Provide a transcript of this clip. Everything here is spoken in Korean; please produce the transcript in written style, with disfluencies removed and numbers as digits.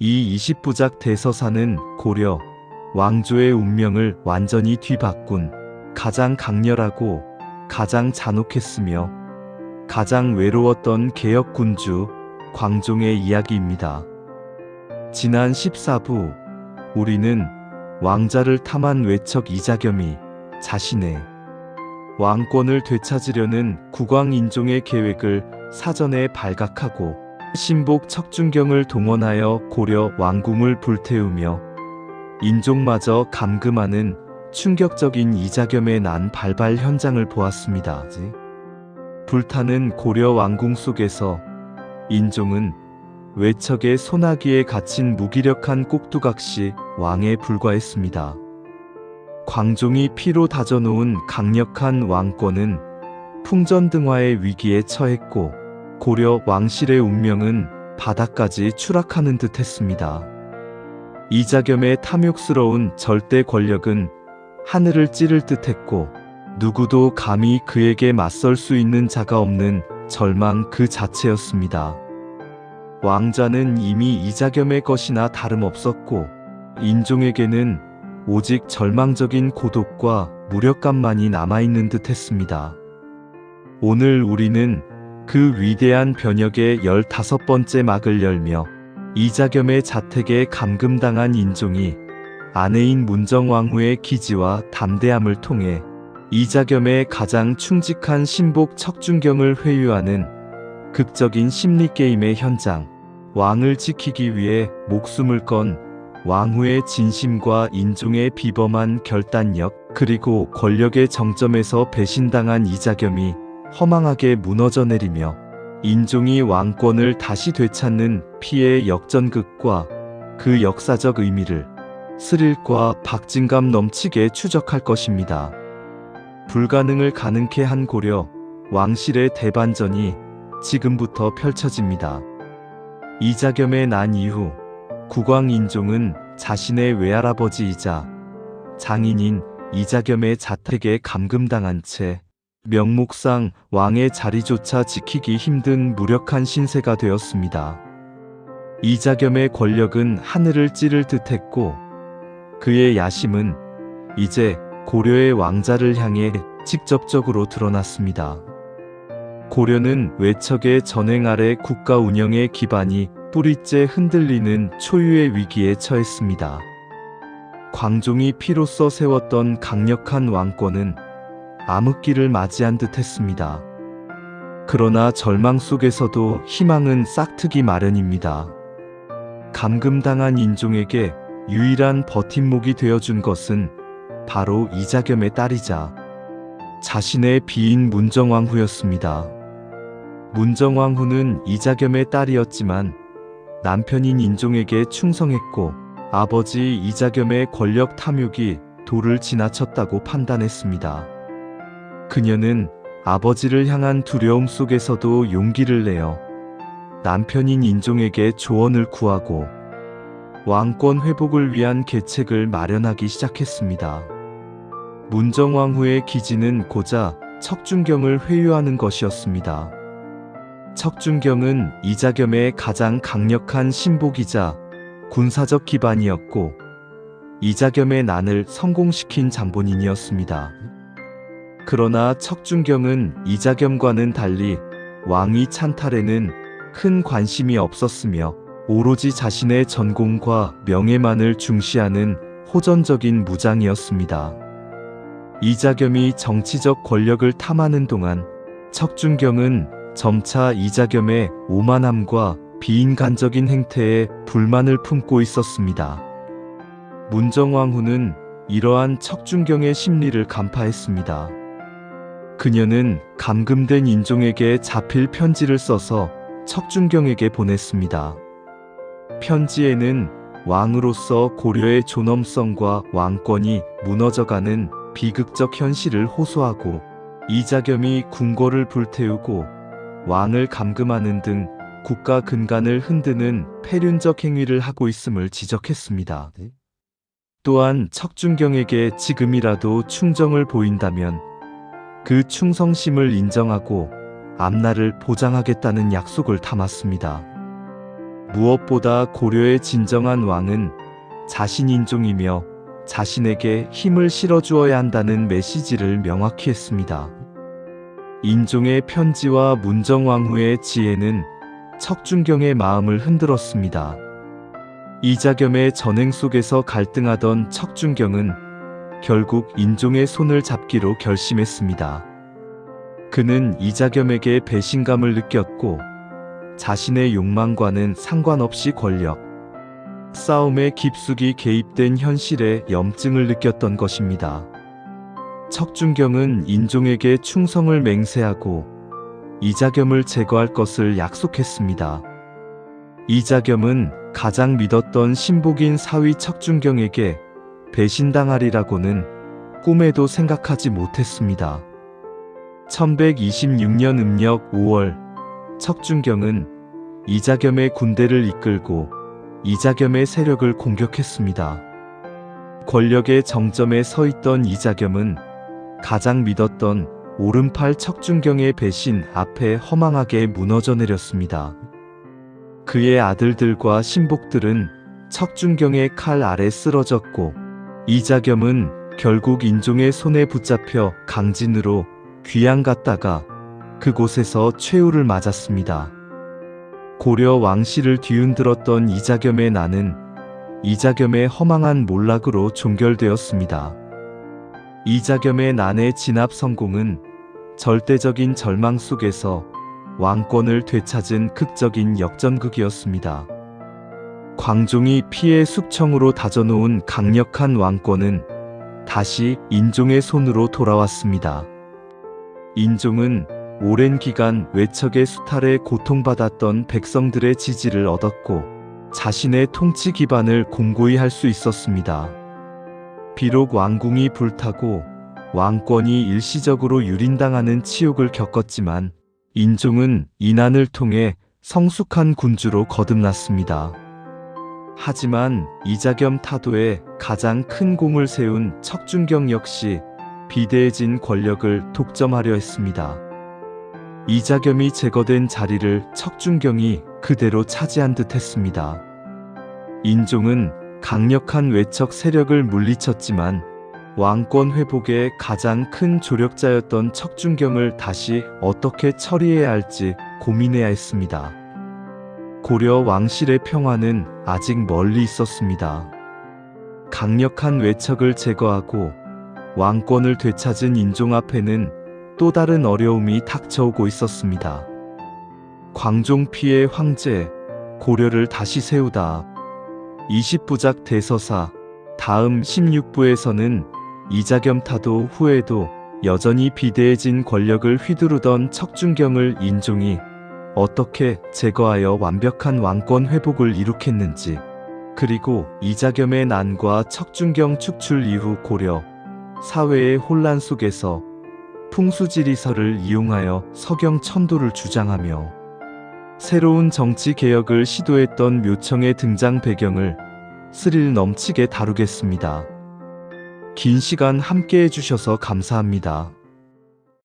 이 20부작 대서사는 고려 왕조의 운명을 완전히 뒤바꾼 가장 강렬하고 가장 잔혹했으며 가장 외로웠던 개혁군주 광종의 이야기입니다. 지난 14부 우리는 왕자를 탐한 외척 이자겸이 자신의 왕권을 되찾으려는 국왕인종의 계획을 사전에 발각하고 신복 척준경을 동원하여 고려 왕궁을 불태우며 인종마저 감금하는 충격적인 이자겸의 난 발발 현장을 보았습니다. 불타는 고려 왕궁 속에서 인종은 외척의 소나기에 갇힌 무기력한 꼭두각시 왕에 불과했습니다. 광종이 피로 다져놓은 강력한 왕권은 풍전등화의 위기에 처했고 고려 왕실의 운명은 바닥까지 추락하는 듯 했습니다. 이자겸의 탐욕스러운 절대 권력은 하늘을 찌를 듯 했고 누구도 감히 그에게 맞설 수 있는 자가 없는 절망 그 자체였습니다. 왕자는 이미 이자겸의 것이나 다름없었고 인종에게는 오직 절망적인 고독과 무력감만이 남아있는 듯 했습니다. 오늘 우리는 그 위대한 변혁의 15번째 막을 열며 이자겸의 자택에 감금당한 인종이 아내인 문정왕후의 기지와 담대함을 통해 이자겸의 가장 충직한 신복 척준경을 회유하는 극적인 심리게임의 현장, 왕을 지키기 위해 목숨을 건 왕후의 진심과 인종의 비범한 결단력, 그리고 권력의 정점에서 배신당한 이자겸이 허망하게 무너져 내리며 인종이 왕권을 다시 되찾는 피의 역전극과 그 역사적 의미를 스릴과 박진감 넘치게 추적할 것입니다. 불가능을 가능케 한 고려 왕실의 대반전이 지금부터 펼쳐집니다. 이자겸의 난 이후 국왕인종은 자신의 외할아버지이자 장인인 이자겸의 자택에 감금당한 채 명목상 왕의 자리조차 지키기 힘든 무력한 신세가 되었습니다. 이자겸의 권력은 하늘을 찌를 듯했고 그의 야심은 이제 고려의 왕자를 향해 직접적으로 드러났습니다. 고려는 외척의 전횡 아래 국가 운영의 기반이 뿌리째 흔들리는 초유의 위기에 처했습니다. 광종이 피로써 세웠던 강력한 왕권은 암흑기를 맞이한 듯 했습니다. 그러나 절망 속에서도 희망은 싹트기 마련입니다. 감금당한 인종에게 유일한 버팀목이 되어준 것은 바로 이자겸의 딸이자 자신의 비인 문정왕후였습니다. 문정왕후는 이자겸의 딸이었지만 남편인 인종에게 충성했고 아버지 이자겸의 권력 탐욕이 도를 지나쳤다고 판단했습니다. 그녀는 아버지를 향한 두려움 속에서도 용기를 내어 남편인 인종에게 조언을 구하고 왕권 회복을 위한 계책을 마련하기 시작했습니다. 문정왕후의 기지는 고자 척준경을 회유하는 것이었습니다. 척준경은 이자겸의 가장 강력한 신복이자 군사적 기반이었고 이자겸의 난을 성공시킨 장본인이었습니다. 그러나 척준경은 이자겸과는 달리 왕위 찬탈에는 큰 관심이 없었으며 오로지 자신의 전공과 명예만을 중시하는 호전적인 무장이었습니다. 이자겸이 정치적 권력을 탐하는 동안 척준경은 점차 이자겸의 오만함과 비인간적인 행태에 불만을 품고 있었습니다. 문정왕후는 이러한 척준경의 심리를 간파했습니다. 그녀는 감금된 인종에게 자필 편지를 써서 척준경에게 보냈습니다. 편지에는 왕으로서 고려의 존엄성과 왕권이 무너져가는 비극적 현실을 호소하고 이자겸이 궁궐을 불태우고 왕을 감금하는 등 국가 근간을 흔드는 폐륜적 행위를 하고 있음을 지적했습니다. 또한 척준경에게 지금이라도 충정을 보인다면 그 충성심을 인정하고 앞날을 보장하겠다는 약속을 담았습니다. 무엇보다 고려의 진정한 왕은 자신 인종이며 자신에게 힘을 실어주어야 한다는 메시지를 명확히 했습니다. 인종의 편지와 문정왕후의 지혜는 척준경의 마음을 흔들었습니다. 이자겸의 전행 속에서 갈등하던 척준경은 결국 인종의 손을 잡기로 결심했습니다. 그는 이자겸에게 배신감을 느꼈고 자신의 욕망과는 상관없이 권력, 싸움에 깊숙이 개입된 현실에 염증을 느꼈던 것입니다. 척준경은 인종에게 충성을 맹세하고 이자겸을 제거할 것을 약속했습니다. 이자겸은 가장 믿었던 신복인 사위 척준경에게 배신당하리라고는 꿈에도 생각하지 못했습니다. 1126년 음력 5월, 척준경은 이자겸의 군대를 이끌고 이자겸의 세력을 공격했습니다. 권력의 정점에 서 있던 이자겸은 가장 믿었던 오른팔 척준경의 배신 앞에 허망하게 무너져 내렸습니다. 그의 아들들과 신복들은 척준경의 칼 아래 쓰러졌고 이자겸은 결국 인종의 손에 붙잡혀 강진으로 귀양 갔다가 그곳에서 최후를 맞았습니다. 고려 왕실을 뒤흔들었던 이자겸의 난은 이자겸의 허망한 몰락으로 종결되었습니다. 이자겸의 난의 진압 성공은 절대적인 절망 속에서 왕권을 되찾은 극적인 역전극이었습니다. 광종이 피의 숙청으로 다져놓은 강력한 왕권은 다시 인종의 손으로 돌아왔습니다. 인종은 오랜 기간 외척의 수탈에 고통받았던 백성들의 지지를 얻었고 자신의 통치 기반을 공고히 할 수 있었습니다. 비록 왕궁이 불타고 왕권이 일시적으로 유린당하는 치욕을 겪었지만 인종은 이 난을 통해 성숙한 군주로 거듭났습니다. 하지만 이자겸 타도에 가장 큰 공을 세운 척준경 역시 비대해진 권력을 독점하려 했습니다. 이자겸이 제거된 자리를 척준경이 그대로 차지한 듯 했습니다. 인종은 강력한 외척 세력을 물리쳤지만 왕권 회복의 가장 큰 조력자였던 척준경을 다시 어떻게 처리해야 할지 고민해야 했습니다. 고려 왕실의 평화는 아직 멀리 있었습니다. 강력한 외척을 제거하고 왕권을 되찾은 인종 앞에는 또 다른 어려움이 닥쳐오고 있었습니다. 광종 피의 황제, 고려를 다시 세우다. 20부작 대서사, 다음 16부에서는 이자겸 타도 후에도 여전히 비대해진 권력을 휘두르던 척준경을 인종이 어떻게 제거하여 완벽한 왕권 회복을 이룩했는지, 그리고 이자겸의 난과 척준경 축출 이후 고려 사회의 혼란 속에서 풍수지리설을 이용하여 서경 천도를 주장하며 새로운 정치 개혁을 시도했던 묘청의 등장 배경을 스릴 넘치게 다루겠습니다. 긴 시간 함께 해주셔서 감사합니다.